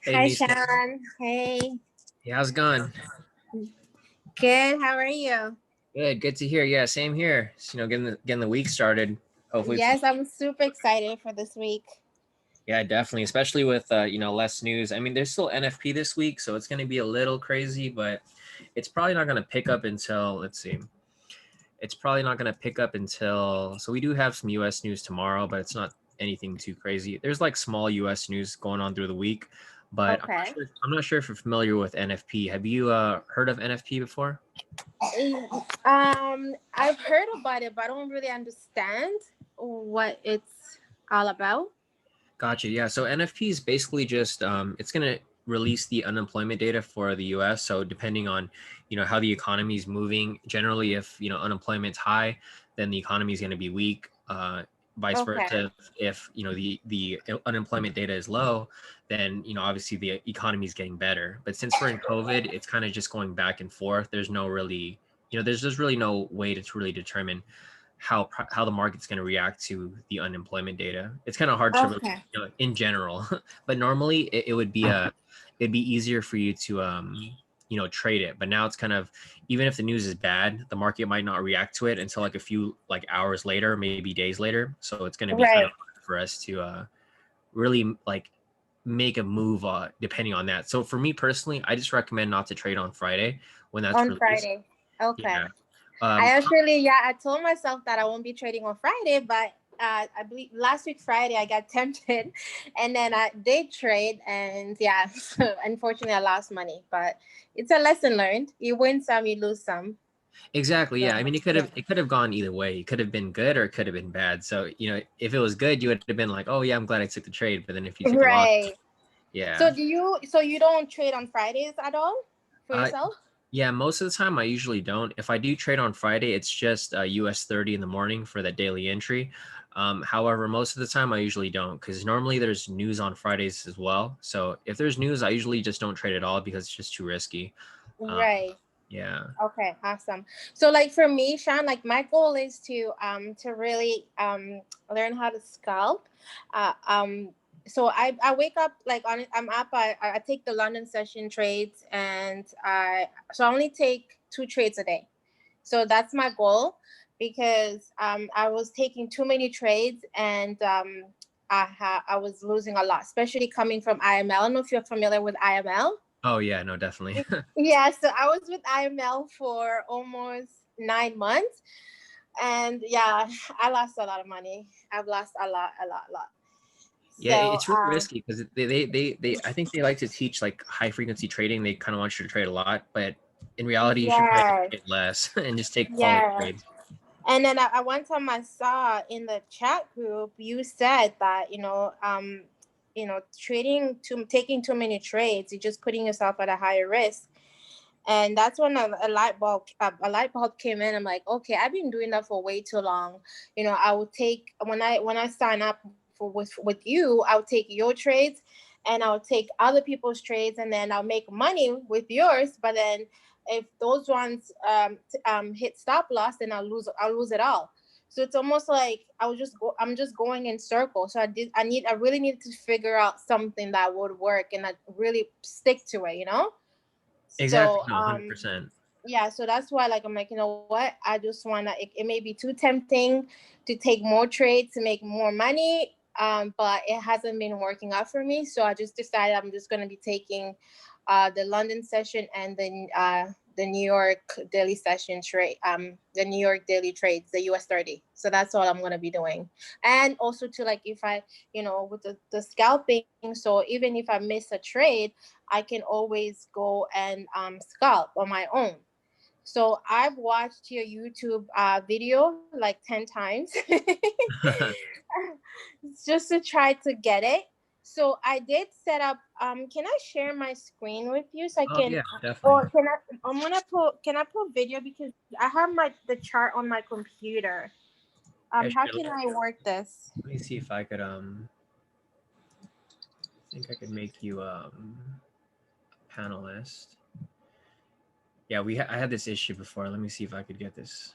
Hey, Hi, Nisa. Shawn. Hey. Yeah, how's it going? Good. How are you? Good. Good to hear. Yeah, same here. Getting the week started. Hopefully, Yes, I'm super excited for this week. yeah, definitely. Especially with less news. I mean, there's still NFP this week, so it's going to be a little crazy, but it's probably not going to pick up until let's see. It's probably not going to pick up until so we do have some U.S. news tomorrow, but it's not anything too crazy. There's like small U.S. news going on through the week, but Okay. I'm not sure if you're familiar with NFP. Have you heard of NFP before? I've heard about it, but I don't really understand what it's all about. Gotcha. Yeah. So NFP is basically just it's going to release the unemployment data for the U.S. So depending on how the economy is moving, generally if unemployment's high, then the economy is going to be weak. Vice Okay. versa, if the unemployment data is low, then obviously the economy is getting better. But since we're in COVID, it's kind of just going back and forth. There's no really there's just really no way to really determine how the market's going to react to the unemployment data. It's kind of hard to really, Okay. in general, but normally it would be it'd be easier for you to trade it. But now it's kind of, even if the news is bad, the market might not react to it until like a few like hours later, maybe days later. So it's going to be kind of Right. hard for us to really like make a move depending on that. So for me personally, I just recommend not to trade on Friday when that's On released. Friday. Okay. Yeah. I Um, actually, yeah, I told myself that I won't be trading on Friday, but I believe last week Friday I got tempted, and then I did trade, and yeah, so unfortunately I lost money. But it's a lesson learned. You win some, you lose some. Exactly. Yeah. I So, mean, yeah. it could have gone either way. It could have been good or it could have been bad. So, if it was good, you would have been like, "Oh yeah, I'm glad I took the trade." But then if you took a loss, Right. yeah. So you don't trade on Fridays at all for Uh, yourself? yeah. Most of the time, I usually don't. If I do trade on Friday, it's just US 30 in the morning for that daily entry. However, most of the time, I usually don't because normally there's news on Fridays as well. So if there's news, I usually just don't trade at all because it's just too risky. Um, Right. yeah. Okay, awesome. So like for me, Sean, like my goal is to really learn how to scalp. So I wake up like I'm up, I take the London session trades, and I only take 2 trades a day. So that's my goal, because I was taking too many trades, and I was losing a lot, especially coming from IML. I don't know if you're familiar with IML. Oh yeah. No, definitely. Yeah, so I was with IML for almost 9 months, and yeah, I lost a lot of money. I've lost a lot. Yeah, So it's really risky because they I think they like to teach like high frequency trading. They kind of want you to trade a lot, but in reality, you should probably yes, trade less and just take quality yeah. trades. And then I one time I saw in the chat group you said that taking too many trades, you're just putting yourself at a higher risk. And that's when a light bulb came in. I'm like, okay, I've been doing that for way too long. I would take, when I sign up with you, I'll take your trades, and I'll take other people's trades, and then I'll make money with yours. But then if those ones hit stop loss, then I'll lose it all. So it's almost like I'm just going in circles. So I really needed to figure out something that would work and that really stick to it. Exactly, So no, 100%. yeah, so that's why, like, I'm like, you know what, I just want to, it may be too tempting to take more trades to make more money, but it hasn't been working out for me. So I just decided I'm just going to be taking the London session, and then the New York daily session trade, the New York daily trades, the US 30. So that's all I'm going to be doing. And also to, like, if I, with the scalping, so even if I miss a trade, I can always go and scalp on my own. So I've watched your YouTube video like 10 times just to try to get it. So I did set up, can I share my screen with you so I Oh can, yeah, definitely. or can I put video, because I have the chart on my computer. Yeah, How sure. can I work this? Let me see if I could I think I could make you panelist. Yeah, I had this issue before. Let me see if I could get this.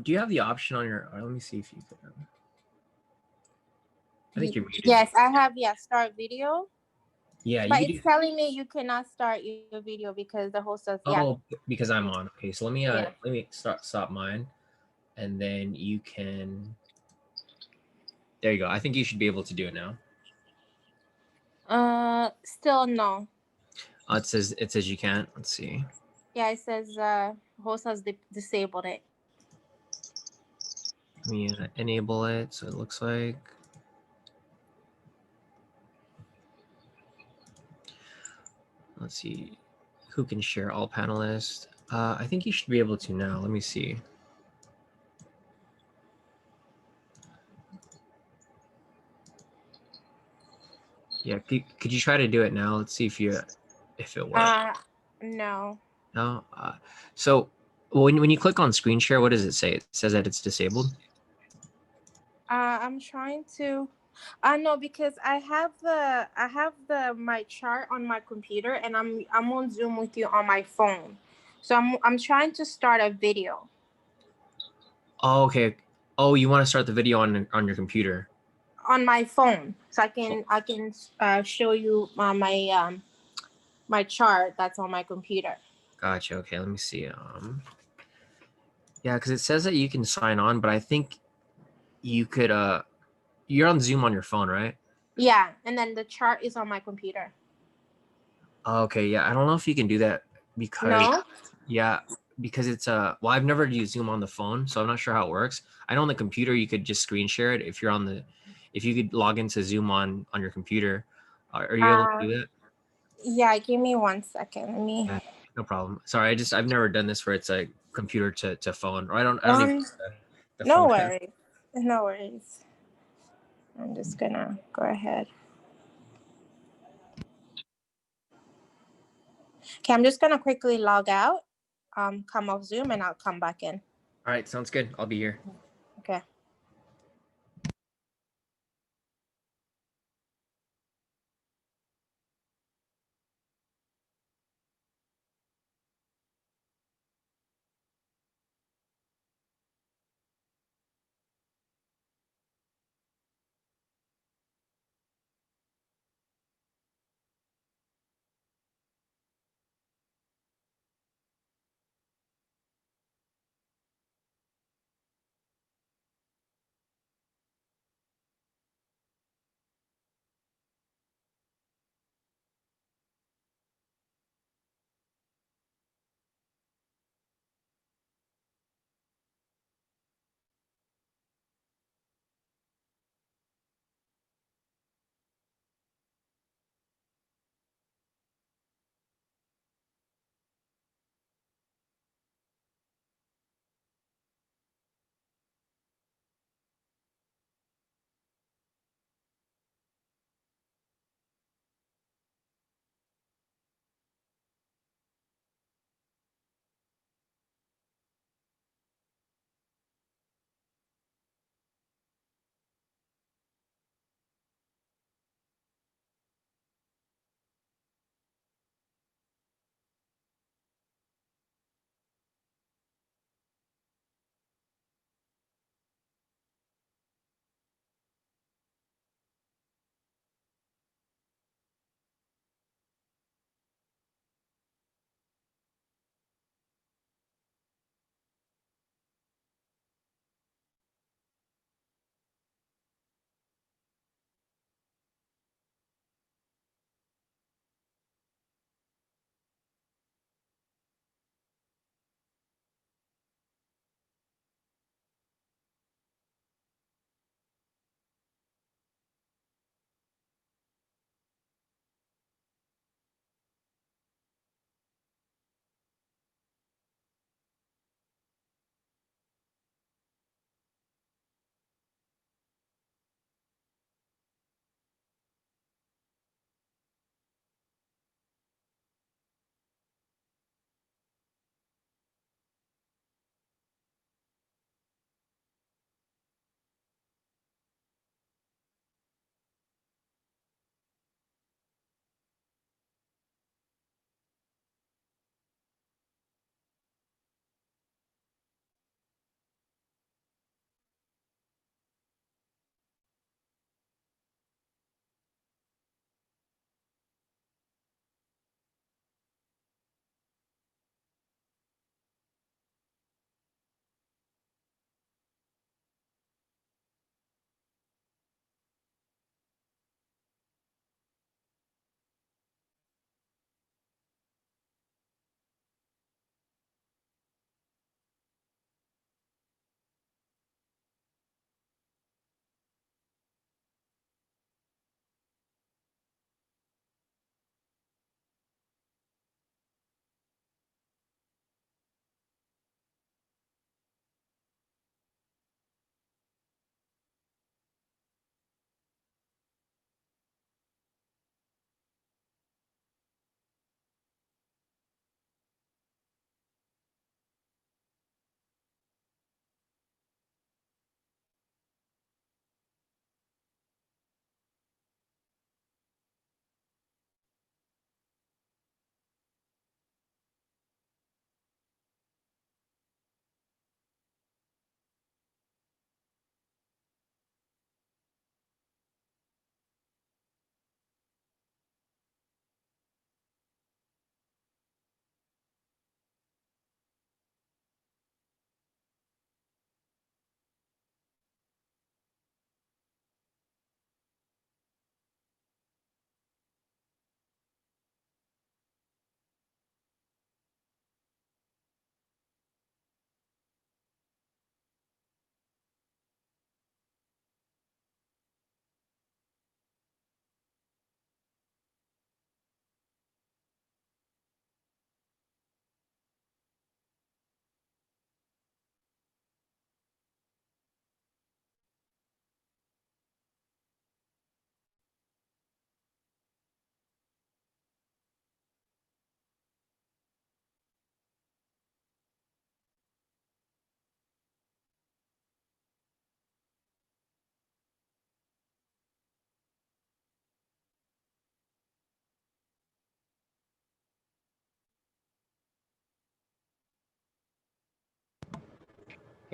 Do you have the option on your? Or let me see if you could. I think you're muted. Yes, I have, yeah, start video. Yeah, But you it's do. telling me you cannot start your video because the host says, yeah. Oh, because I'm on. Okay, so Yeah. let me stop mine, and then you can. There you go. I think you should be able to do it now. Still no. It says you can't. Let's see. Yeah, it says host has disabled it. Let me enable it. So it looks like. Let's see. Who can share all panelists? I think you should be able to now. Let me see. Yeah, could you try to do it now? Let's see if it works. No. No. So when you click on screen share, what does it say? It says that it's disabled. I'm trying to. No, because I have my chart on my computer, and I'm on Zoom with you on my phone, so I'm trying to start a video Oh, okay. Oh, you want to start the video on your computer? on my phone, so I Oh, can show you my chart that's on my computer. gotcha. Okay, let me see. Yeah, because it says that you can sign on, but I think you could. You're on Zoom on your phone, right? Yeah, and then the chart is on my computer. Okay, yeah. I don't know if you can do that because No. yeah, because it's well, I've never used Zoom on the phone, so I'm not sure how it works. I know on the computer you could just screen share it if you're on the if you could log into Zoom on your computer. Are you able to Uh, do that? yeah. Give me 1 second. Let me. Yeah, no problem. Sorry, I've never done this where it's a computer to phone, or I don't even the No phone. worries. No worries. I'm just gonna go ahead. Okay, I'm just gonna quickly log out, come off Zoom, and I'll come back in. All right, sounds good. I'll be here. Okay.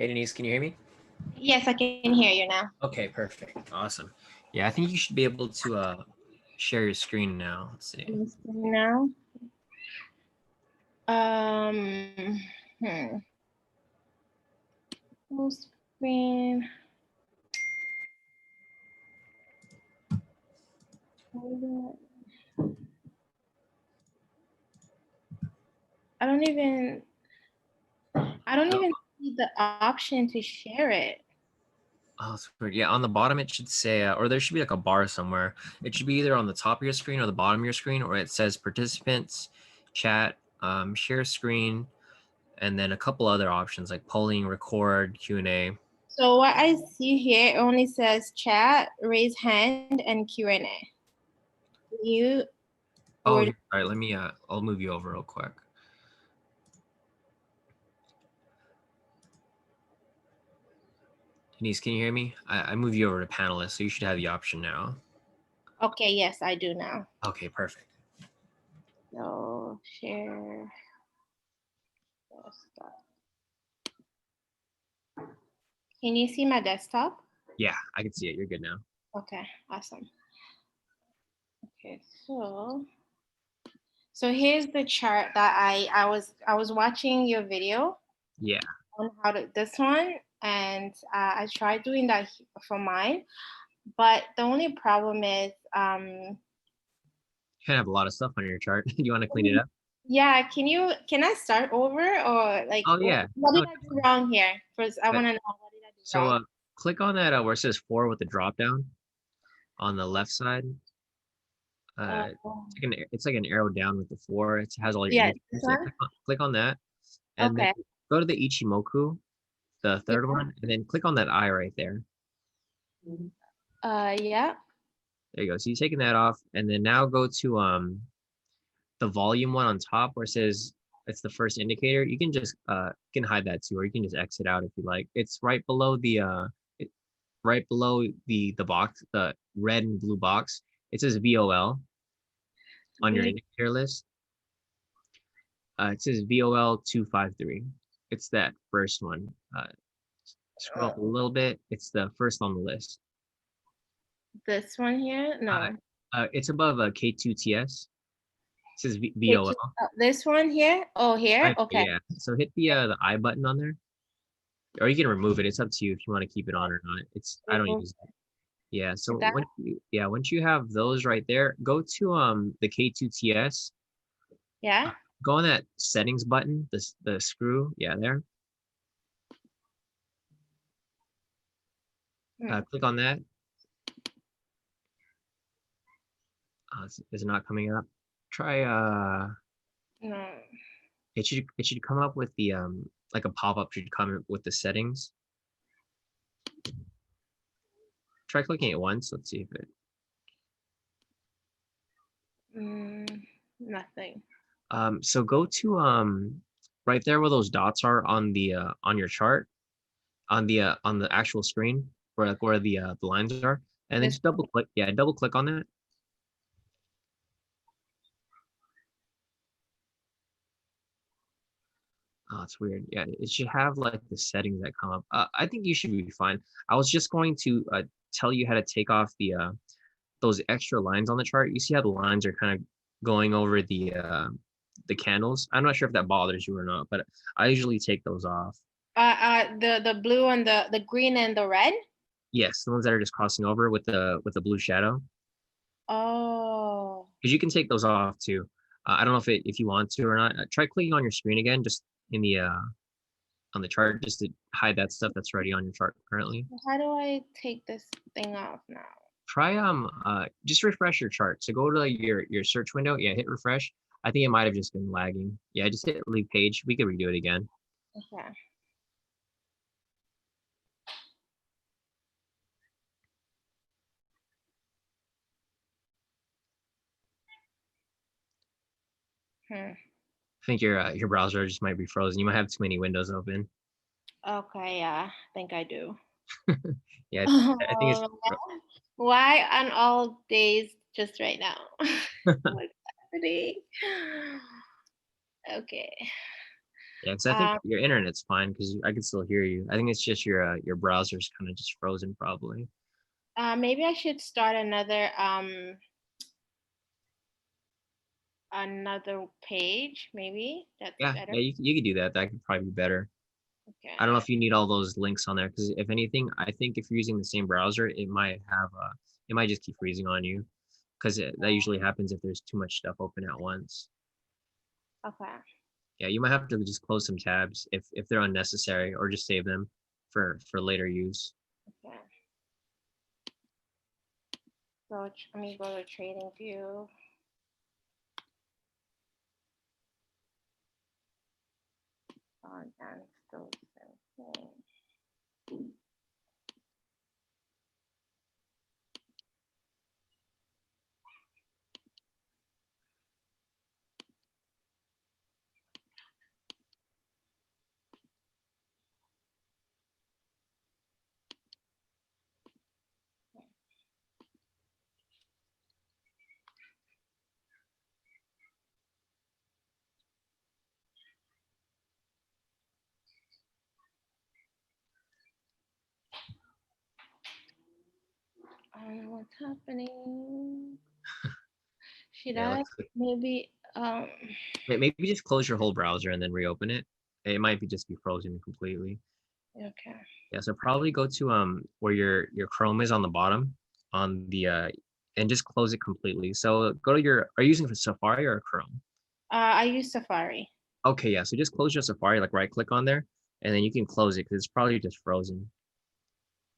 Hey, Denise, can you hear me? Yes, I can hear you now. Okay, perfect. Awesome. Yeah, I think you should be able to share your screen now. Let's see. Now, um, hmm. Full screen. Hold on. I don't even see the option to share it. Oh, that's weird. Yeah, on the bottom it should say, or there should be like a bar somewhere. It should be either on the top of your screen or the bottom of your screen, or it says participants, chat, share screen, and then a couple other options like polling, record, Q&A. So what I see here only says chat, raise hand, and Q&A. You Oh, or all right. Let me. I'll move you over real quick. Denise, can you hear me? I move you over to panelist, so you should have the option now. okay, yes, I do now. Okay, perfect. So share desktop. Can you see my desktop? Yeah, I can see it. You're good now. Okay, awesome. Okay, so here's the chart that I was watching your video Yeah. on how to this one, and I tried doing that for mine, but the only problem is You kind of have a lot of stuff on your chart. You want to clean it up? yeah, can I start over, or like Oh yeah. what No, did I do wrong here? First, I want to know what did I do so wrong. click on that where it says 4 with the drop down on the left side. Uh, It's like an arrow down with the 4. It has all your yeah, indicators. this Yeah, one. click on that, and then Okay. go to the Ichimoku, the Yeah. third one, and then click on that eye right there. Yeah. There you go. So you're taking that off, and then now go to the volume one on top where it says it's the first indicator. You can just you can hide that too, or you can just exit out if you like. It's right below right below the box, the red and blue box. It says VOL on your indicator list. It says VOL 253. It's that first one. Scroll up a little bit. It's the first on the list. This one here? No. It's above K2TS. It says Did VOL. you, this one here? Oh, here? Okay. Yeah. So hit the I button on there, or you can remove it. It's up to you if you want to keep it on or not. I don't Remove use it. Yeah. So that. once you have those right there, go to the K2TS. Yeah. Go on that settings button, the screw. Yeah, there. Click on that. Is it not coming up? Try No. it should come up with the like a pop-up should come with the settings. Try clicking it once. Let's see if it Nothing. so go to right there where those dots are on your chart on the actual screen where the lines are, and then This just double click. Yeah, double click on that. Oh, it's weird. Yeah, it should have like the settings that come up. I think you should be fine. I was just going to tell you how to take off those extra lines on the chart. You see how the lines are kind of going over the candles. I'm not sure if that bothers you or not, but I usually take those off. the blue and the green and the red. Yes, the ones that are just crossing over with the blue shadow. Oh. Because you can take those off too. I don't know if you want to or not. Try clicking on your screen again, just in the on the chart, just to hide that stuff that's already on your chart currently. How do I take this thing off now? Try just refresh your chart. So go to your search window. Yeah, hit refresh. I think it might have just been lagging. Yeah, just hit leave page. We could redo it again. Okay. I think your browser just might be frozen. You might have too many windows open. Okay, yeah, I think I do. Yeah, I think it's Why on all days just right now? What's happening? Okay. Yeah, because I think your internet's fine because I can still hear you. I think it's just your browser's kind of just frozen probably. Maybe I should start another page. Maybe that's Yeah, better. yeah, you could do that. That could probably be better. I don't know Okay. if you need all those links on there because if anything, I think if you're using the same browser, it might just keep freezing on you because that usually happens if there's too much stuff open at once. Okay. Yeah, you might have to just close some tabs if they're unnecessary or just save them for later use. Okay. So let me go to Trading View. Oh, and still the same thing. I don't know what's happening. Should Yeah, I looks like maybe maybe just close your whole browser and then reopen it. It might be just be frozen completely. okay. Yeah, so probably go to where your Chrome is on the bottom on the and just close it completely. So go to your are you using Safari or Chrome? I use Safari. Okay, yeah. So just close your Safari, like right click on there, and then you can close it because it's probably just frozen.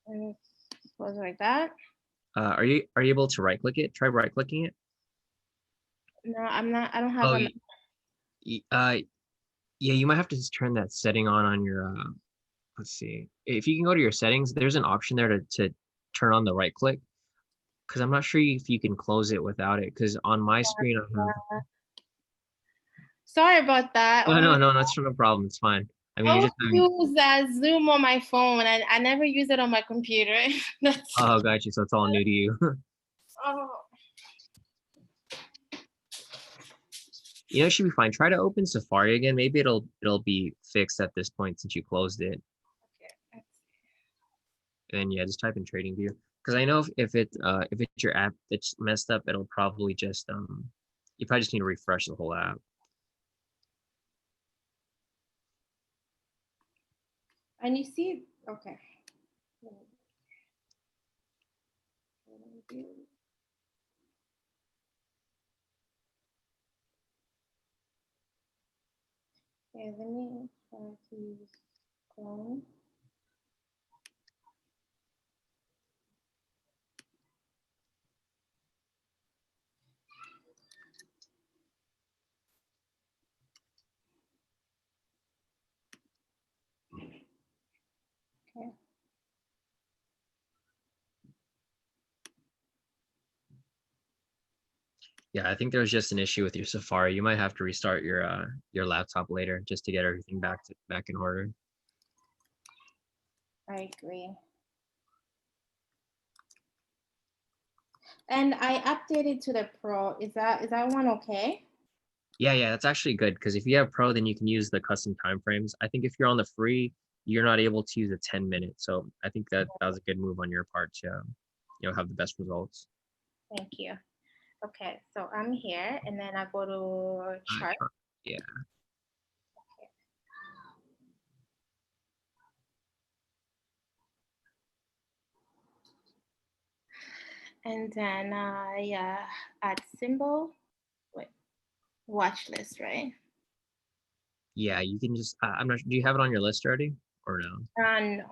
And it goes like that. Are you able to right click it? Try right clicking it. No, I'm not. I don't have Oh, a. yeah. You might have to just turn that setting on your. Let's see. If you can go to your settings, there's an option there to turn on the right click. Because I'm not sure if you can close it without it. Because on my screen, I have. Sorry about that. No, Oh my, no. That's not a problem. It's fine. I mean, I you're always just having. use Zoom on my phone. I never use it on my computer. That's. Oh, got you. So it's all new to you. Oh. It should be fine. Try to open Safari again. Maybe it'll be fixed at this point since you closed it. Okay. And yeah, just type in Trading View. Because I know if it's your app that's messed up, it'll probably just you probably just need to refresh the whole app. And you see, okay. Okay, let me try to use Chrome. Okay. Yeah, I think there was just an issue with your Safari. You might have to restart your laptop later just to get everything back in order. I agree. And I updated to the Pro. Is that one okay? Yeah, that's actually good because if you have Pro, then you can use the custom timeframes. I think if you're on the free, you're not able to use a 10 minutes. So I think that was a good move on your part to have the best results. Thank you. Okay, so I'm here, and then I go to chart. Yeah. Okay. And then I add symbol. Wait, watch list, right? Yeah, you can just, I'm not, do you have it on your list already or no? No,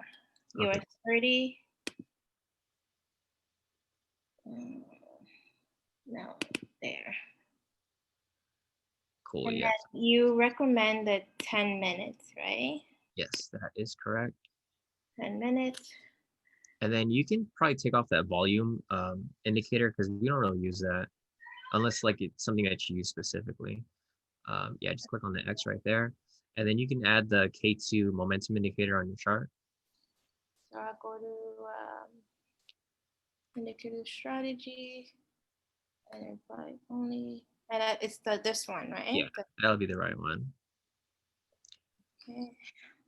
you're Okay. 30. No, there. Cool. And Yes. then you recommended 10 minutes, right? Yes, that is correct. 10 minutes. And then you can probably take off that volume indicator because we don't really use that unless like it's something that you use specifically. Yeah, just click on the X right there. And then you can add the K² momentum indicator on your chart. So I'll go to indicator strategy and invite only. And it's this one, right? Yeah, that'll be the right one.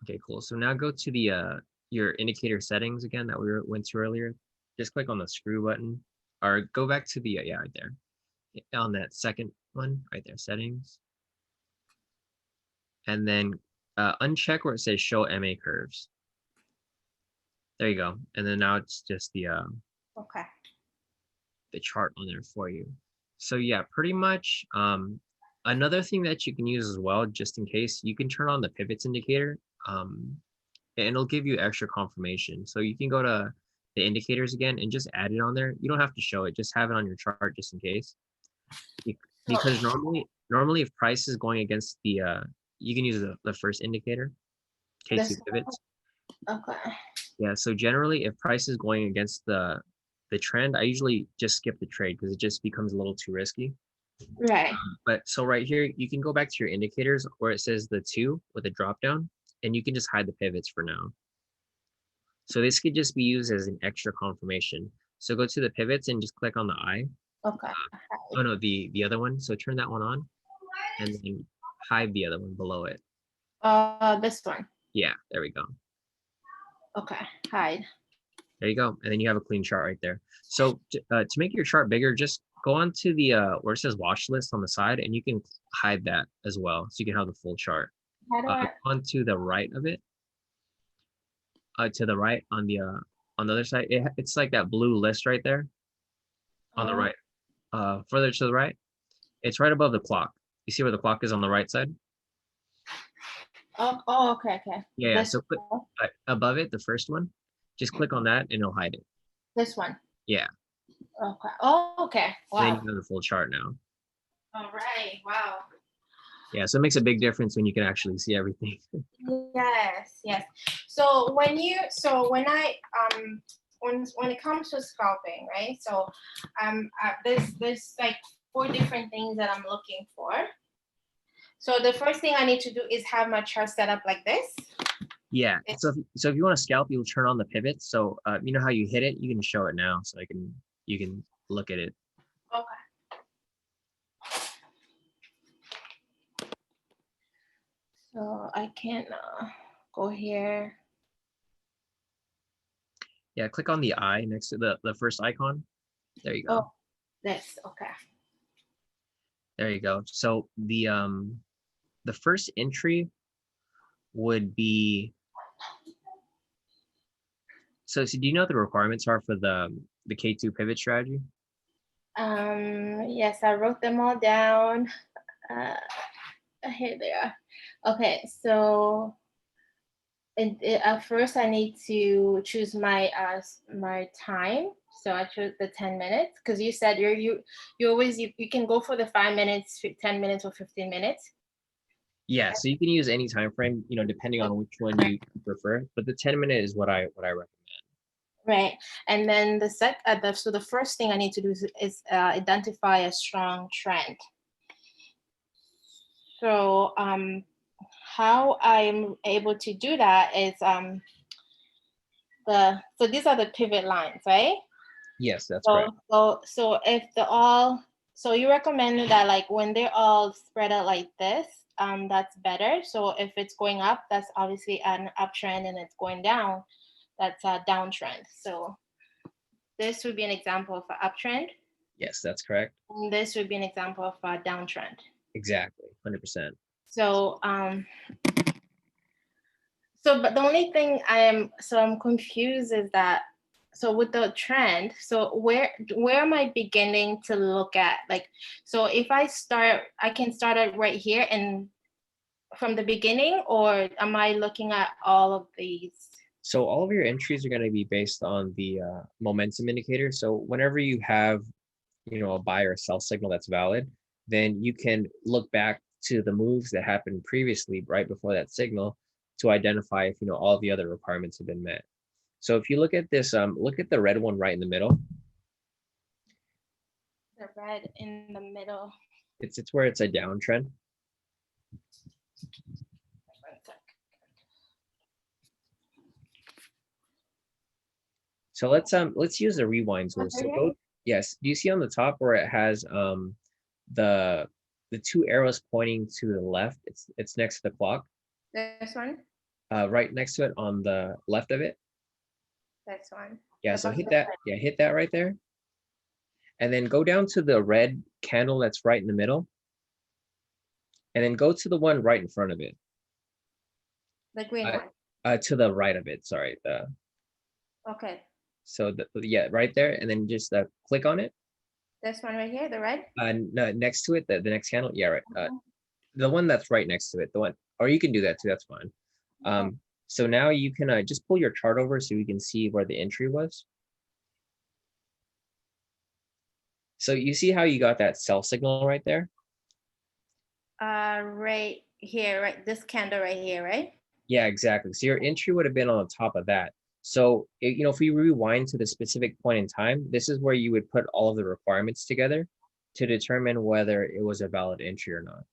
Okay, cool. So now go to the your indicator settings again that went to earlier. Just click on the screw button, or go back to the yeah, right there, on that second one right there, settings, and then uncheck where it says show MA curves. There you go. And then now it's just the Okay. the chart on there for you. So yeah, pretty much. Another thing that you can use as well, just in case, you can turn on the pivots indicator. And it'll give you extra confirmation. So you can go to the indicators again and just add it on there. You don't have to show it, just have it on your chart just in case. Because normally if price is going against the you can use the first indicator, K2 pivots. Okay. Yeah, so generally if price is going against the trend, I usually just skip the trade because it just becomes a little too risky. Right. But so right here, you can go back to your indicators where it says the 2 with a drop down, and you can just hide the pivots for now. So this could just be used as an extra confirmation. So go to the pivots and just click on the eye. Okay. Oh no, the other one. So turn that one on and then hide the other one below it. This one. Yeah, there we go. Okay, hide. There you go. And then you have a clean chart right there. So to make your chart bigger, just go on to the where it says watch list on the side, and you can hide that as well. So you can have the full chart. How do I? Onto the right of it. To the right on the other side, it's like that blue list right there on the right. Further to the right, it's right above the clock. You see where the clock is on the right side? Oh, okay. Yeah, so click above it, the first one. Just click on that and it'll hide it. This one. Yeah. Okay. Oh, okay. Wow. Then you have the full chart now. All right. Wow. Yeah, so it makes a big difference when you can actually see everything. Yes. So when it comes to scalping, right? So there's like 4 different things that I'm looking for. So the first thing I need to do is have my chart set up like this. Yeah. So if you want to scalp, you'll turn on the pivots. So you know how you hit it, you can show it now, so you can look at it. Okay. So I can go here. Yeah, click on the eye next to the first icon. There you go. Oh, this. Okay. There you go. So the first entry would be, so do you know what the requirements are for the K2 pivot strategy? Yes, I wrote them all down. Here they are. Okay, so at first I need to choose my my time. So I chose the 10 minutes because you said you always you can go for the 5 minutes, 10 minutes, or 15 minutes. Yeah, so you can use any time frame, depending on which one you prefer. But the 10-minute is what I recommend. Right, and then so the first thing I need to do is identify a strong trend. So how I'm able to do that is so these are the pivot lines, right? Yes, that's right. So if so you recommend that like when they're all spread out like this, that's better. So if it's going up, that's obviously an uptrend, and it's going down, that's a downtrend. So this would be an example of an uptrend. Yes, that's correct. And this would be an example of a downtrend. Exactly, 100%. So but the only thing I'm confused is that, so with the trend, so where am I beginning to look at? Like, so if I can start it right here and from the beginning, or am I looking at all of these? So all of your entries are going to be based on the momentum indicator. So whenever you have, a buy or sell signal that's valid, then you can look back to the moves that happened previously, right before that signal, to identify if all the other requirements have been met. So if you look at this, look at the red one right in the middle. The red in the middle. It's where it's a downtrend. So let's use the rewind tool. So yes, do you see on the top where it has the 2 arrows pointing to the left? It's next to the clock. This one. Right next to it on the left of it. This one. Yeah, The so bottom hit that. right. Yeah, hit that right there. And then go down to the red candle that's right in the middle. And then go to the one right in front of it. The green one. To the right of it, sorry. Okay. So yeah, right there. And then just click on it. This one right here, the red. No, next to it, the next candle. Yeah, right. The one that's right next to it. The one, or you can do that too. That's fine. So now you can just pull your chart over so you can see where the entry was. So you see how you got that sell signal right there? Right here, right. This candle right here, right? Yeah, exactly. So your entry would have been on the top of that. So, if we rewind to the specific point in time, this is where you would put all of the requirements together to determine whether it was a valid entry or not.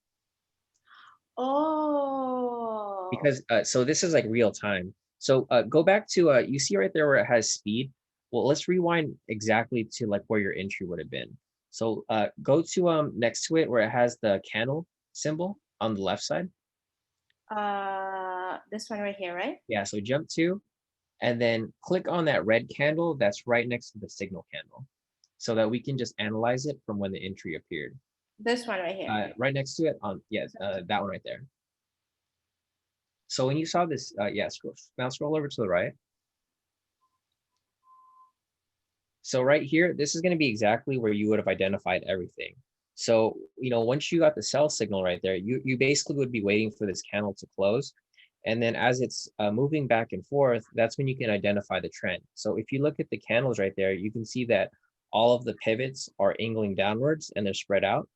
Oh. Because so this is like real time. So go back to you see right there where it has speed. Well, let's rewind exactly to like where your entry would have been. So go to next to it where it has the candle symbol on the left side. This one right here, right? Yeah, so jump to, and then click on that red candle that's right next to the signal candle so that we can just analyze it from when the entry appeared. This one right here. Right next to it on, yes, that one right there. So when you saw this, yeah, scroll over to the right. So right here, this is going to be exactly where you would have identified everything. So, once you got the sell signal right there, you basically would be waiting for this candle to close. And then as it's moving back and forth, that's when you can identify the trend. So if you look at the candles right there, you can see that all of the pivots are angling downwards and they're spread out.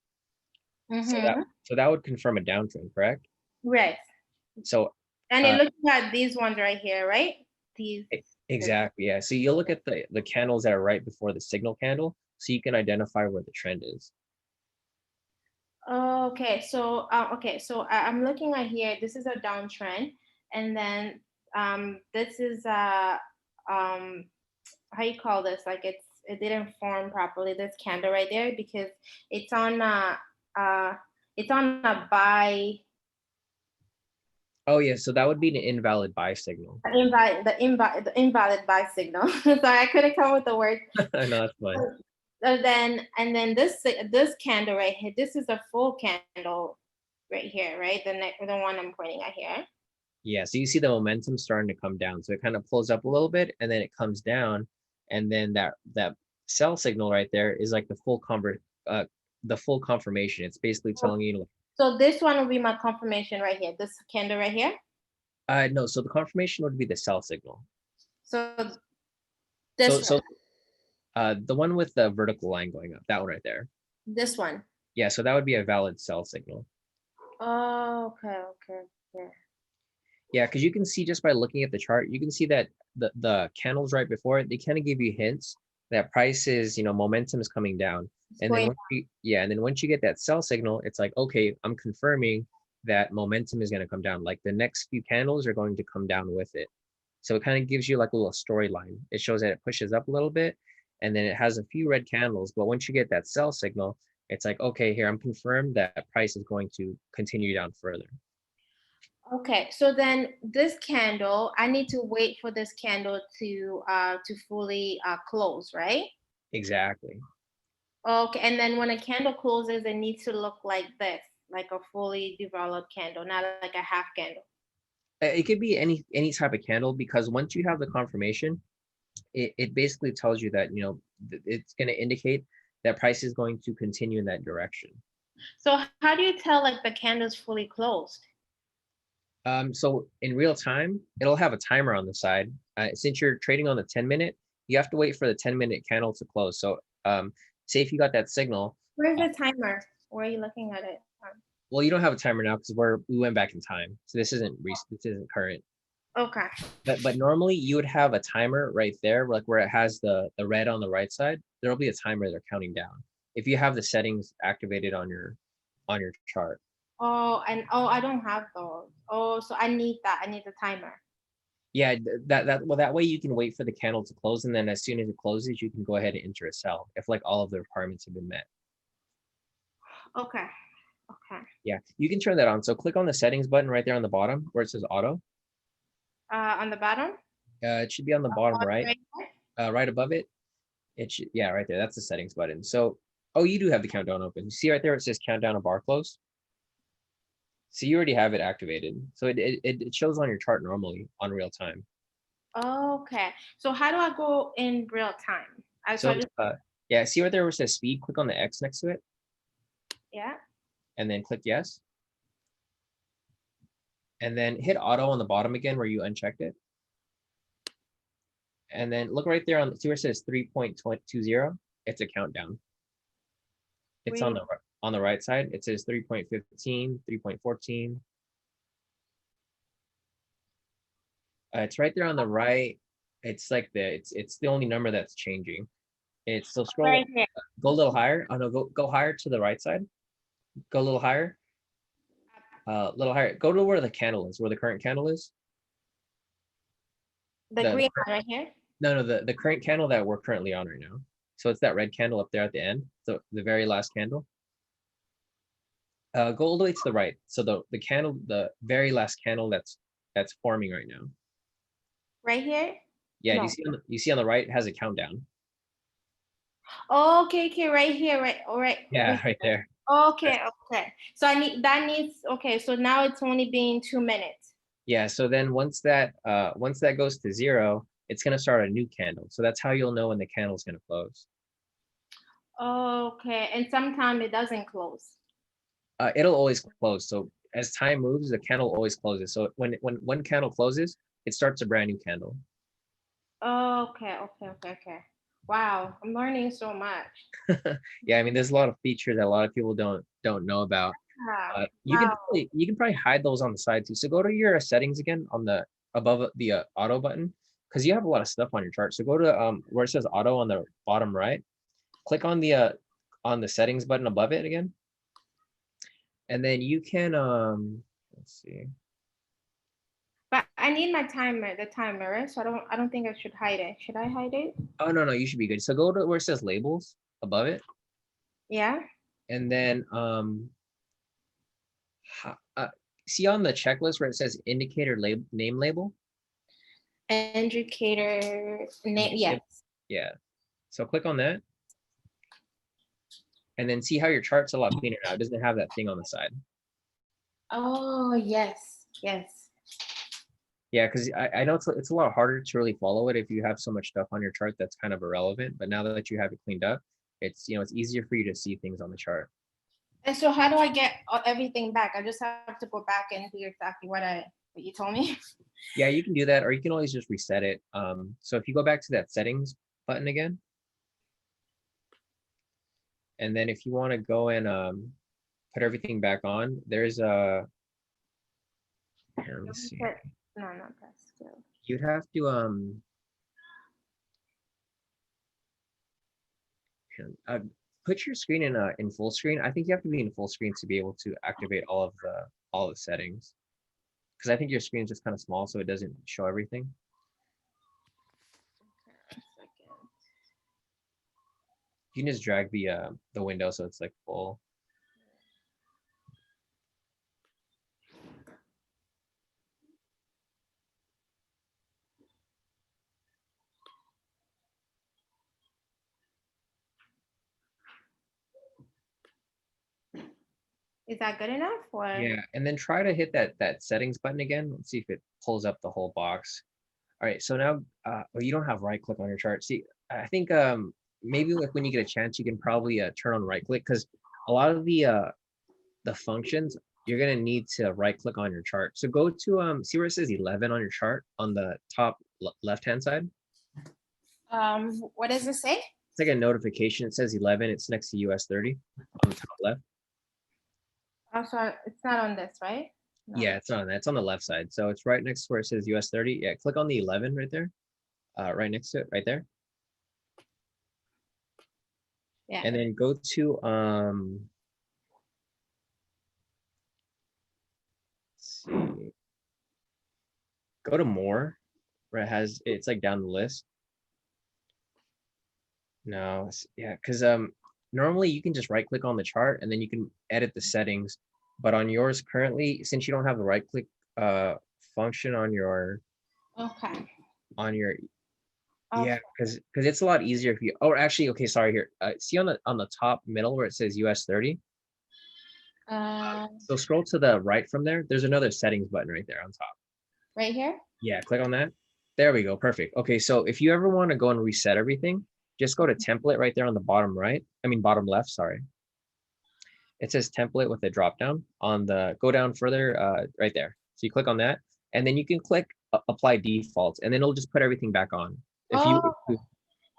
So that would confirm a downtrend, correct? Right. So and you're looking at these ones right here, right? These. Exactly, yeah. So you'll look at the candles that are right before the signal candle, so you can identify where the trend is. Okay, so I'm looking at here. This is a downtrend, and then this is how you call this? Like it didn't form properly. This candle right there because it's on a buy. Oh yeah, so that would be an invalid buy signal. The invalid buy signal. Sorry, I couldn't come with the word. No, that's fine. And then this candle right here. This is a full candle right here, right? The one I'm pointing at here. Yeah, so you see the momentum starting to come down. So it kind of pulls up a little bit and then it comes down, and then that sell signal right there is like the full confirmation. It's basically telling you. So this one will be my confirmation right here. This candle right here. No, so the confirmation would be the sell signal. So this one. The one with the vertical line going up, that one right there. This one. Yeah, so that would be a valid sell signal. Oh, okay. Yeah, because you can see just by looking at the chart, you can see that the candles right before it, they kind of give you hints that price is, momentum is coming down. And then once you get that sell signal, it's like, okay, I'm confirming that momentum is going to come down. Like the next few candles are going to come down with it. So it kind of gives you like a little storyline. It shows that it pushes up a little bit, and then it has a few red candles. But once you get that sell signal, it's like, okay, here I'm confirmed that price is going to continue down further. Okay, so then this candle, I need to wait for this candle to fully close, right? Exactly. Okay, and then when a candle closes, it needs to look like this, like a fully developed candle, not like a half candle. It could be any type of candle, because once you have the confirmation, it basically tells you that, it's going to indicate that price is going to continue in that direction. So how do you tell like the candle's fully closed? So in real time, it'll have a timer on the side. Since you're trading on the 10-minute, you have to wait for the 10-minute candle to close. So say if you got that signal. Where's the timer? Where are you looking at it? Well, you don't have a timer now because we went back in time. So this isn't current. Okay. But normally you would have a timer right there, like where it has the red on the right side. There'll be a timer they're counting down if you have the settings activated on your chart. I don't have those. Oh, so I need that. I need the timer. Yeah, that way you can wait for the candle to close, and then as soon as it closes, you can go ahead and enter a sell if like all of the requirements have been met. Okay. Okay. Yeah, you can turn that on. So click on the settings button right there on the bottom where it says auto. On the bottom. It should be on the bottom right, Right there? right above it. It should, yeah, right there. That's the settings button. So, oh, you do have the countdown open. You see right there, it says countdown and bar close. So you already have it activated. So it shows on your chart normally on real time. Okay. So how do I go in real time? So I So just, yeah, see right there where it says speed, click on the X next to it yeah. and then click yes. And then hit auto on the bottom again where you unchecked it. And then look right there on, see where it says 3.20. It's a countdown. It's on the right side. It says 3.15, 3.14. It's right there on the right. It's like it's the only number that's changing. It's still scroll Right here. go a little higher. Oh no, go higher to the right side. Go a little higher. A little higher. Go to where the candle is, where the current candle is. The green one right here. No, the current candle that we're currently on right now. So it's that red candle up there at the end. So the very last candle. Go all the way to the right. So the candle, the very last candle that's forming right now. Right here. Yeah, No. you see on the right, it has a countdown. Okay, okay, right here, right, all right. Yeah, right there. Okay, okay. So that needs, okay, so now it's only been 2 minutes. Yeah, so then once that goes to 0, it's gonna start a new candle. So that's how you'll know when the candle's gonna close. Okay, and sometimes it doesn't close. It'll always close. So as time moves, the candle always closes. So when one candle closes, it starts a brand new candle. Okay, okay, okay, okay. Wow, I'm learning so much. Yeah, I mean, there's a lot of features that a lot of people don't know about. Yeah. You Wow. can probably hide those on the side too. So go to your settings again on the above the auto button because you have a lot of stuff on your chart. So go to where it says auto on the bottom right. Click on the settings button above it again, and then you can let's see. But I need my timer, the timer, right? So I don't think I should hide it. Should I hide it? Oh no, you should be good. So go to where it says labels above it, Yeah. and then see on the checklist where it says indicator name label. Indicator name, yes. Yeah. So click on that. And then see how your chart's a lot cleaner now. It doesn't have that thing on the side. Oh, yes, yes. Yeah, because I know it's a lot harder to really follow it if you have so much stuff on your chart that's kind of irrelevant. But now that you have it cleaned up, it's it's easier for you to see things on the chart. And so how do I get everything back? I just have to go back and do exactly what you told me. Yeah, you can do that, or you can always just reset it. So if you go back to that settings button again, and then if you want to go and put everything back on, there's a here, let me see. No, not that still. You'd have to put your screen in full screen. I think you have to be in full screen to be able to activate all the settings. Because I think your screen is just kind of small, so it doesn't show everything. You can just drag the window so it's like full. Is that good enough? Or Yeah, and then try to hit that settings button again. Let's see if it pulls up the whole box. All right, so now oh, you don't have right click on your chart. See, I think maybe like when you get a chance, you can probably turn on right click because a lot of the functions you're gonna need to right click on your chart. So go to see where it says 11 on your chart on the top left hand side. what does it say? It's like a notification. It says 11. It's next to US 30 on the top left. Oh, so it's not on this, right? No. Yeah, it's not on that. It's on the left side. So it's right next to where it says US 30. Yeah, click on the 11 right there. Right next to it, right there. Yeah. And then go to let's see. Go to more where it's like down the list. No, yeah, because normally you can just right click on the chart and then you can edit the settings. But on yours currently, since you don't have the right click function on your Okay. yeah, because it's a lot easier if you, oh, actually, okay, sorry, here, see on the top middle where it says US 30. So scroll to the right from there. There's another settings button right there on top. Right here? Yeah, click on that. There we go. Perfect. Okay, so if you ever want to go and reset everything, just go to template right there on the bottom right. I mean, bottom left, sorry. It says template with a drop down on the, go down further, right there. So you click on that, and then you can click apply defaults, and then it'll just put everything back on. Oh,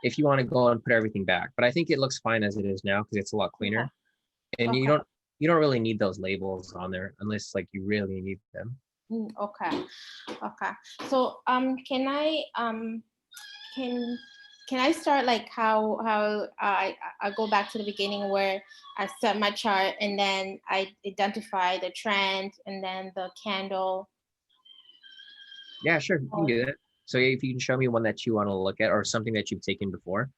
If you want to go and put everything back, but I think it looks fine as it is now because it's a lot cleaner, and okay. you don't really need those labels on there unless like you really need them. Okay. Okay. So can I start like how I go back to the beginning where I set my chart and then I identify the trend and then the candle. Yeah, sure, you can do that. So if you can show me one that you want to look at or something that you've taken before,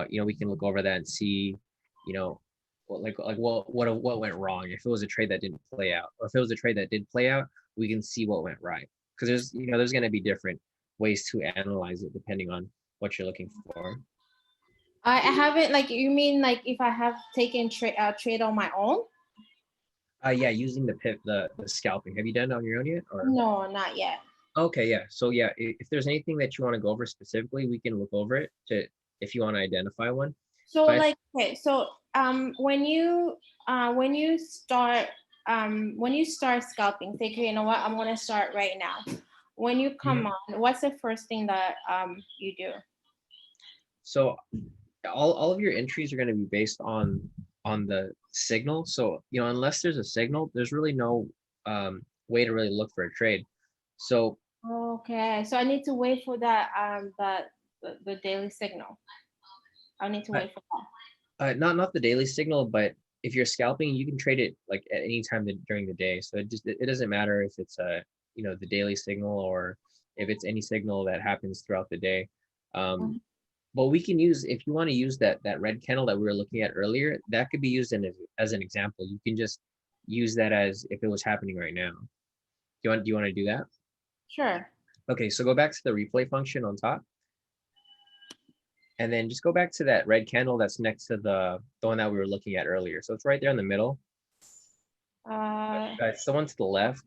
we can look over that and see, what went wrong. If it was a trade that didn't play out, or if it was a trade that did play out, we can see what went right. Because there's going to be different ways to analyze it depending on what you're looking for. I haven't, like, you mean like if I have taken trade on my own? Yeah, using the scalping. Have you done it on your own yet? Or No, not yet. okay, yeah. So yeah, if there's anything that you want to go over specifically, we can look over it to if you want to identify one. So But like, okay, so when you start scalping, say, okay, you know what, I'm gonna start right now. When you come on, what's the first thing that you do? so all of your entries are going to be based on the signal. So unless there's a signal, there's really no way to really look for a trade. So Okay, so I need to wait for that the daily signal. I need to wait for that. not the daily signal, but if you're scalping, you can trade it like at any time during the day. So it doesn't matter if it's the daily signal or if it's any signal that happens throughout the day. But we can use, if you want to use that red candle that we were looking at earlier, that could be used as an example. You can just use that as if it was happening right now. Do you want to do that? Sure. Okay, so go back to the replay function on top. And then just go back to that red candle that's next to the one that we were looking at earlier. So it's right there in the middle. It's the one to the left.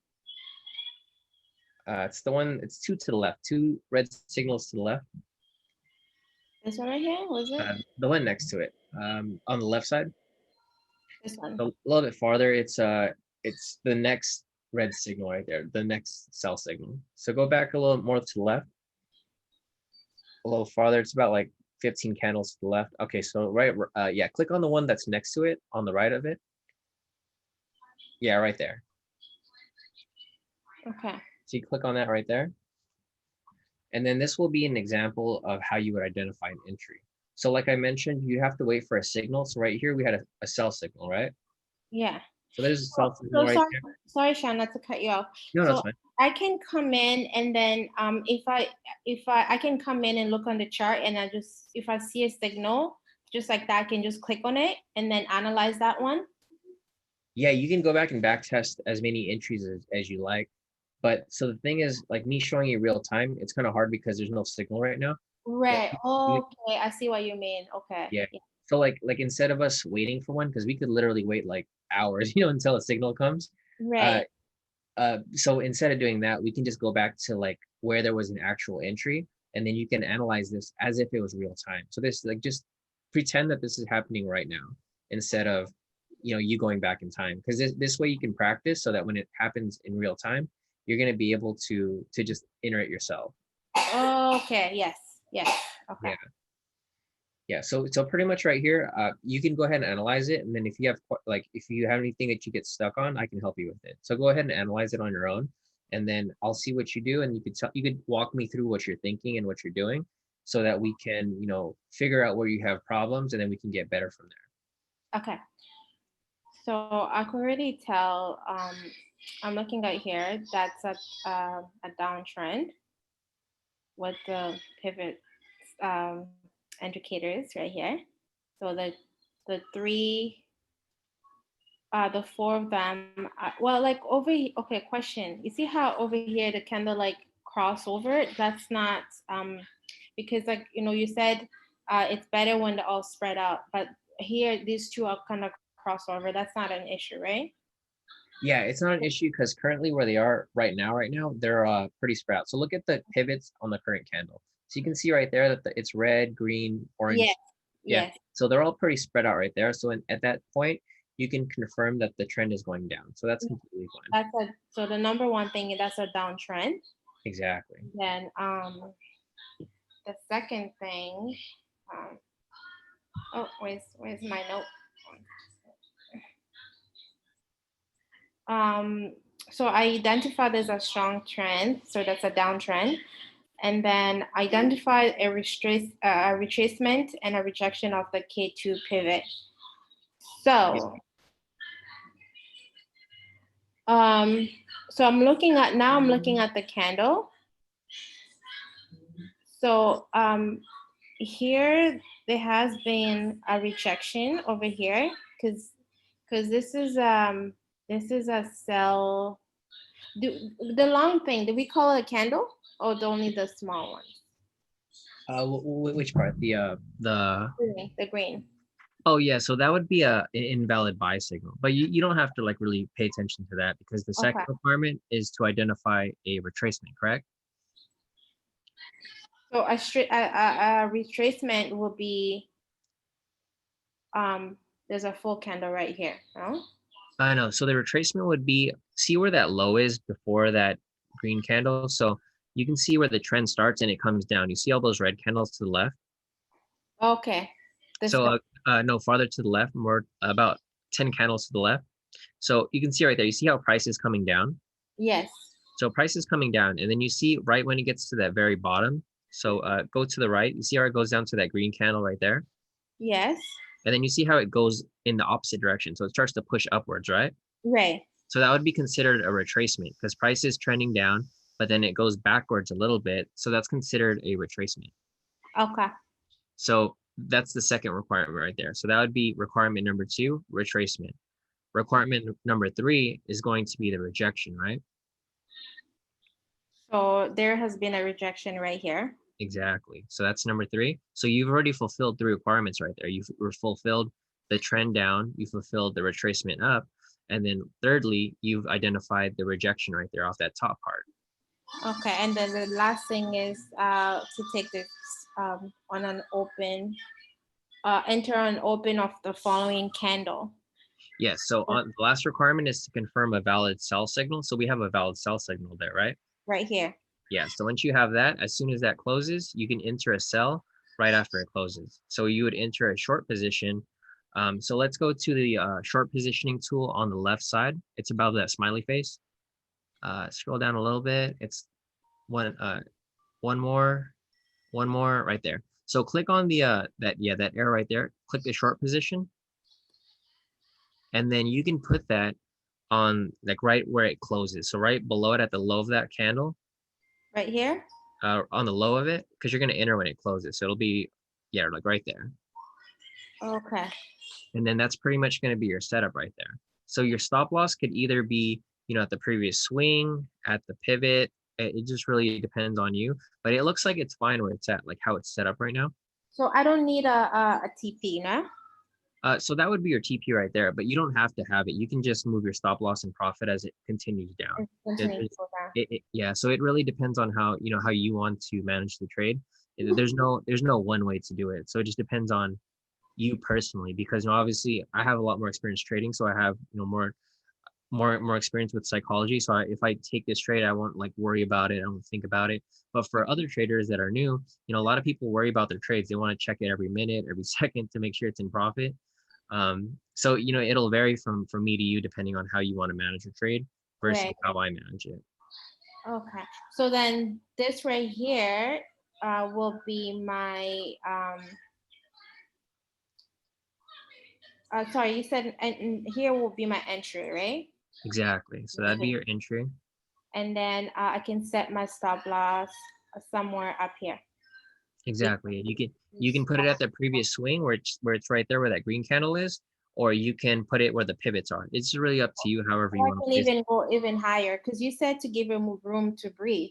It's two to the left, two red signals to the left. This one right here, was it? The one next to it, on the left side. This one. A little bit farther, it's the next red signal right there, the next sell signal. So go back a little more to the left, a little farther. It's about like 15 candles to the left. Okay, so yeah, click on the one that's next to it on the right of it. Yeah, right there. Okay. So you click on that right there. And then this will be an example of how you would identify an entry. So like I mentioned, you have to wait for a signal. So right here, we had a sell signal, right? Yeah. So there's a sell signal right there. Sorry, Shawn, not to cut you off. No, so that's fine. I can come in and then if I can come in and look on the chart and if I see a signal, just like that, I can just click on it and then analyze that one. Yeah, you can go back and back test as many entries as you like. But so the thing is, like me showing you real time, it's kind of hard because there's no signal right now. Right. Okay, I see what you mean. Okay. Yeah. So like instead of us waiting for one, because we could literally wait like hours, until a signal comes. Right. So instead of doing that, we can just go back to like where there was an actual entry, and then you can analyze this as if it was real time. So this, like, just pretend that this is happening right now instead of you going back in time, because this way you can practice so that when it happens in real time, you're going to be able to just enter it yourself. Okay. Yes. Okay. Yeah, so pretty much right here, you can go ahead and analyze it, and then if you have anything that you get stuck on, I can help you with it. So go ahead and analyze it on your own, and then I'll see what you do, and you could walk me through what you're thinking and what you're doing, so that we can figure out where you have problems, and then we can get better from there. Okay. So I can already tell. I'm looking at here. That's a downtrend with the pivot indicators right here. So the the three, the four of them. Well, like over okay, question. You see how over here the candle like cross over? That's not because like you said it's better when they're all spread out, but here these two are kind of crossover. That's not an issue, right? Yeah, it's not an issue because currently where they are right now, they're pretty spread out. So look at the pivots on the current candle. So you can see right there that it's red, green, Yes, orange. Yeah, yes. so they're all pretty spread out right there. So at that point, you can confirm that the trend is going down. So that's completely fine. So the number one thing, that's a downtrend. Exactly. Then the second thing, um, oh, where's my note? So I identified as a strong trend, so that's a downtrend, and then identified a retracement and a rejection of the K2 pivot. So, so I'm looking at the candle. So here there has been a rejection over here because this is a sell. The long thing, do we call it a candle or only the small one? Which part? The green. Oh yeah, so that would be an invalid buy signal, but you don't have to like really pay attention to that because the second Okay. requirement is to identify a retracement, correct? So a retracement will be there's a full candle right here, no? I know. So the retracement would be, see where that low is before that green candle. So you can see where the trend starts and it comes down. You see all those red candles to the left. Okay. So no, farther to the left, more about 10 candles to the left. So you can see right there, you see how price is coming down. Yes. So price is coming down, and then you see right when it gets to that very bottom. So go to the right. You see how it goes down to that green candle right there. Yes. And then you see how it goes in the opposite direction. So it starts to push upwards, right? Right. So that would be considered a retracement because price is trending down, but then it goes backwards a little bit. So that's considered a retracement. Okay. So that's the second requirement right there. So that would be requirement number 2, retracement. Requirement number 3 is going to be the rejection, right? So there has been a rejection right here. Exactly. So that's number 3. So you've already fulfilled 3 requirements right there. You've fulfilled the trend down, you fulfilled the retracement up, and then thirdly, you've identified the rejection right there off that top part. Okay, and then the last thing is to take this on an open, enter an open of the following candle. Yes. So on the last requirement is to confirm a valid sell signal. So we have a valid sell signal there, right? Right here. Yeah. So once you have that, as soon as that closes, you can enter a sell right after it closes. So you would enter a short position. So let's go to the short positioning tool on the left side. It's above that smiley face. Scroll down a little bit. It's one more right there. So click on the that arrow right there. Click the short position, and then you can put that on like right where it closes. So right below it at the low of that candle. Right here? On the low of it, because you're going to enter when it closes. So it'll be, yeah, like right there. Okay. And then that's pretty much going to be your setup right there. So your stop loss could either be, at the previous swing, at the pivot. It just really depends on you. But it looks like it's fine where it's at, like how it's set up right now. So I don't need a TP, no? So that would be your TP right there, but you don't have to have it. You can just move your stop loss and profit as it continues down. Yeah, so it really depends on how how you want to manage the trade. There's no one way to do it. So it just depends on you personally, because obviously I have a lot more experience trading, so I have more experience with psychology. So if I take this trade, I won't like worry about it. I don't think about it. But for other traders that are new, a lot of people worry about their trades. They want to check it every minute, every second to make sure it's in profit. So it'll vary from me to you depending on how you want to manage your trade versus how I manage it. Okay, so then this right here will be my sorry, you said, and here will be my entry, right? Exactly. So that'd be your entry. And then I can set my stop loss somewhere up here. Exactly. And you can put it at the previous swing where it's right there where that green candle is, or you can put it where the pivots are. It's really up to you, however you Or I want to can place it. even go even higher because you said to give him room to breathe.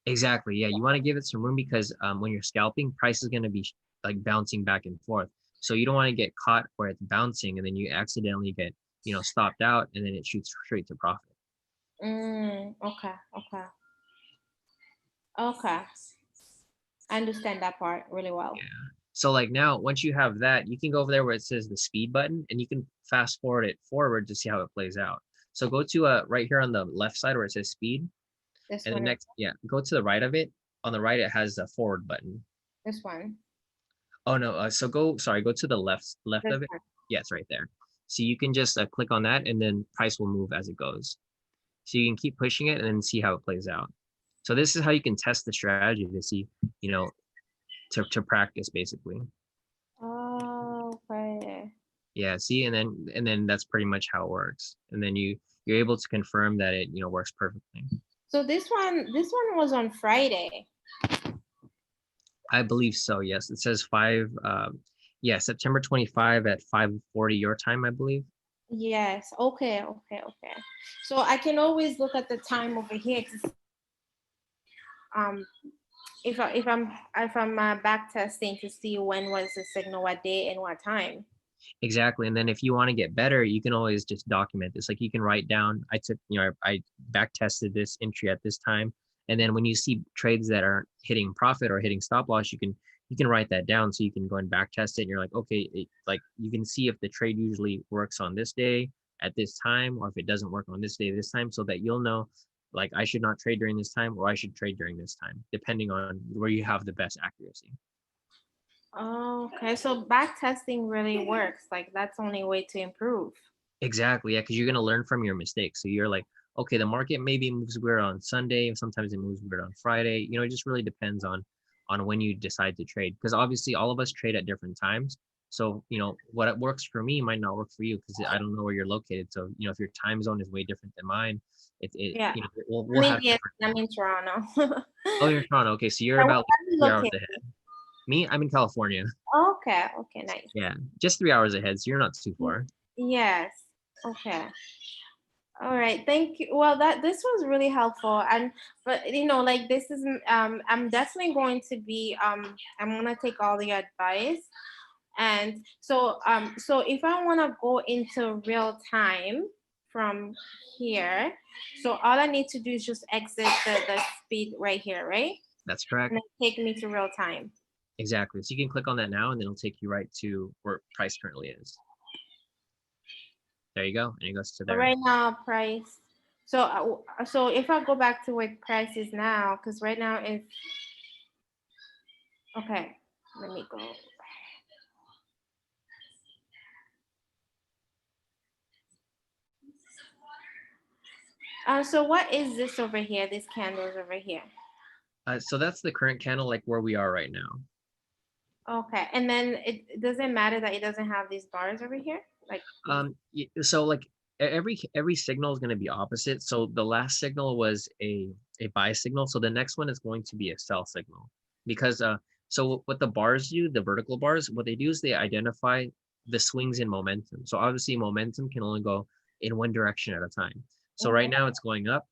Exactly. Yeah, you want to give it some room because when you're scalping, price is going to be like bouncing back and forth. So you don't want to get caught where it's bouncing and then you accidentally get, stopped out and then it shoots straight to profit. Okay, okay, okay. I understand that part really well. Yeah. So like now, once you have that, you can go over there where it says the speed button and you can fast forward it forward to see how it plays out. So go to right here on the left side where it says speed. This And the one, next, yeah, go to the right of it. On the right, it has the forward button. this one, Oh no, so go to the left this of it. one. Yeah, it's right there. So you can just click on that and then price will move as it goes. So you can keep pushing it and then see how it plays out. So this is how you can test the strategy to see, you know, to practice basically. Oh, okay. Yeah, see, and then that's pretty much how it works. And then you're able to confirm that it, works perfectly. So this one was on Friday. I believe so. Yes, it says yeah, September 25 at 5:40 your time, I believe. Yes. Okay. Okay. Okay. So I can always look at the time over here. Um, if I'm back testing to see when was the signal, what day and what time. Exactly. And then if you want to get better, you can always just document this. Like you can write down, I took, I back tested this entry at this time. And then when you see trades that aren't hitting profit or hitting stop loss, you can write that down so you can go and back test it. And you're like, okay, like you can see if the trade usually works on this day at this time, or if it doesn't work on this day, this time, so that you'll know like I should not trade during this time or I should trade during this time, depending on where you have the best accuracy. Oh, okay. So back testing really works. Like that's the only way to improve. Exactly. Yeah, because you're gonna learn from your mistakes. So you're like, okay, the market maybe moves weird on Sunday, and sometimes it moves weird on Friday. It just really depends on when you decide to trade. Because obviously all of us trade at different times. So, what works for me might not work for you because I don't know where you're located. So, if your time zone is way different than mine, Yeah. we'll have Yes, different. I'm in Toronto. Oh, you're in Toronto. Okay, so you're Now, where about are you 3 hours located? ahead. Me, I'm in California. Okay. Okay. Nice. Yeah, just 3 hours ahead. So you're not too far. Yes. Okay. All right. Thank you. Well, this was really helpful. But like this is I'm definitely going to be I'm gonna take all the advice. And so if I want to go into real time from here, so all I need to do is just exit the speed right here, right? That's correct. And then take me to real time. Exactly. So you can click on that now and then it'll take you right to where price currently is. There you go. And it goes to But there. right now, price. So if I go back to where price is now, because right now it's okay. Let me go. So what is this over here? This candles over here. So that's the current candle, like where we are right now. Okay, and then it doesn't matter that it doesn't have these bars over here, like. So like every signal is going to be opposite. So the last signal was a buy signal. So the next one is going to be a sell signal because so what the bars do, the vertical bars, what they do is they identify the swings in momentum. So obviously momentum can only go in one direction at a time. So right Mhm. now it's going up.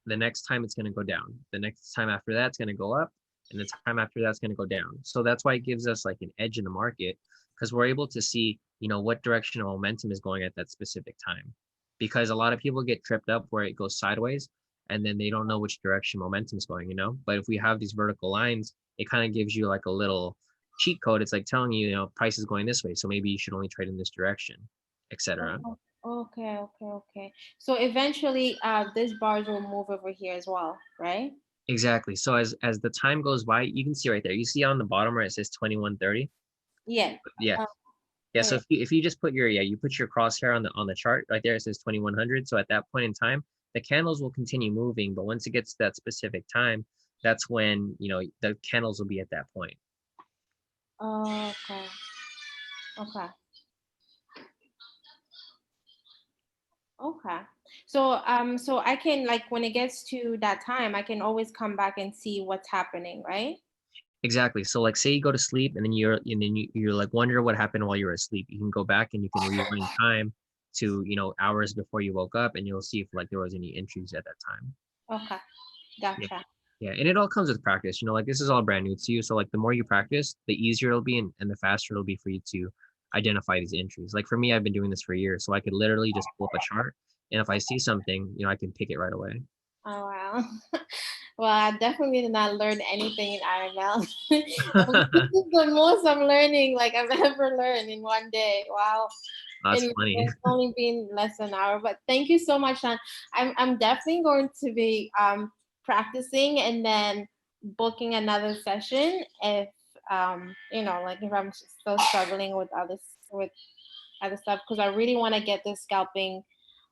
The next time it's going to go down. The next time after that, it's going to go up. And the time after that's going to go down. So that's why it gives us like an edge in the market because we're able to see, what direction of momentum is going at that specific time. Because a lot of people get tripped up where it goes sideways and then they don't know which direction momentum is going. But if we have these vertical lines, it kind of gives you like a little cheat code. It's like telling you, price is going this way. So maybe you should only trade in this direction, etc. Oh, okay, okay, okay. So eventually, these bars will move over here as well, right? Exactly. So as the time goes by, you can see right there. You see on the bottom where it says 2130. Yeah. Yeah. Uh, Yeah. So yeah. if you just put you put your crosshair on the chart right there, it says 2100. So at that point in time, the candles will continue moving, but once it gets to that specific time, that's when the candles will be at that point. Okay. Okay. Okay. So I can like when it gets to that time, I can always come back and see what's happening, right? Exactly. So like say you go to sleep and then you're like wonder what happened while you were asleep. You can go back and you can rewind time to, hours before you woke up and you'll see if like there was any entries at that time. Okay, Yeah. gotcha. Yeah. And it all comes with practice. Like this is all brand new to you. So like the more you practice, the easier it'll be and the faster it'll be for you to identify these entries. Like for me, I've been doing this for years. So I could literally just pull up a chart. And if I see something, I can pick it right away. Oh wow. Well, I definitely did not learn anything in IML. This is the most I'm learning like I've ever learned in one day. Wow. That's And funny. it's only been less than an hour. But thank you so much, Shawn. I'm definitely going to be practicing and then booking another session if like if I'm still struggling with other stuff because I really want to get this scalping.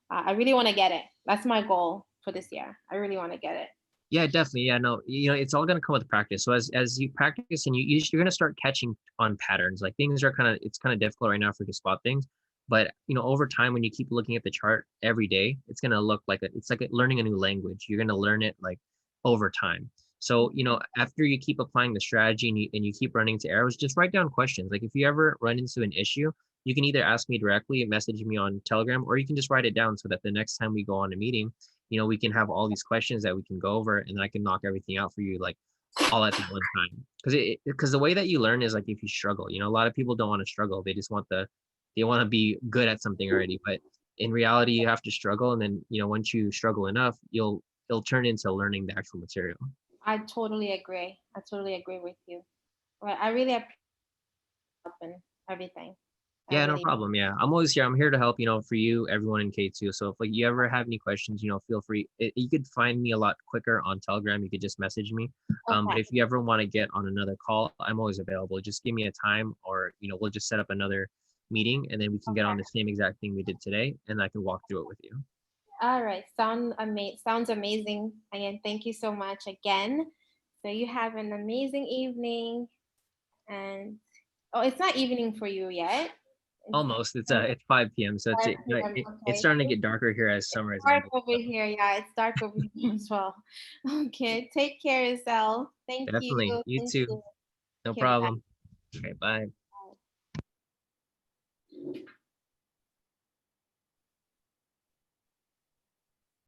I really want to get it. That's my goal for this year. I really want to get it. Yeah, definitely. Yeah, no, it's all gonna come with practice. So as you practice and you're gonna start catching on patterns. Like things are it's kind of difficult right now for you to spot things, but over time when you keep looking at the chart every day, it's gonna look like it's like learning a new language. You're gonna learn it like over time. So after you keep applying the strategy and you keep running into errors, just write down questions. Like if you ever run into an issue, you can either ask me directly, message me on Telegram, or you can just write it down so that the next time we go on a meeting we can have all these questions that we can go over and I can knock everything out for you like all at the one time. Because the way that you learn is like if you struggle, a lot of people don't want to struggle. They just they want to be good at something already. But in reality, you have to struggle. And then, once you struggle enough, it'll turn into learning the actual material. I totally agree. I totally agree with you. Well, I really appreciate and everything. I Yeah, no really problem. Yeah, I'm always here. I'm here to help, for you, everyone in K2. So if like you ever have any questions, feel free. You could find me a lot quicker on Telegram. You could just message me. But okay. if you ever want to get on another call, I'm always available. Just give me a time or, we'll just set up another meeting and then we can get on Okay. the same exact thing we did today and I can walk through it with you. All right. Sounds amazing. Again, thank you so much again. So you have an amazing evening and oh, it's not evening for you yet. It's Almost. It's 5 p.m. So 5 p.m. it's Okay. starting to get darker here as summer is Dark ending. over So here. Yeah, it's dark over here as well. Okay. Take care yourself. Thank you. definitely. You Thank too. you. No Okay, problem. Okay, bye. bye.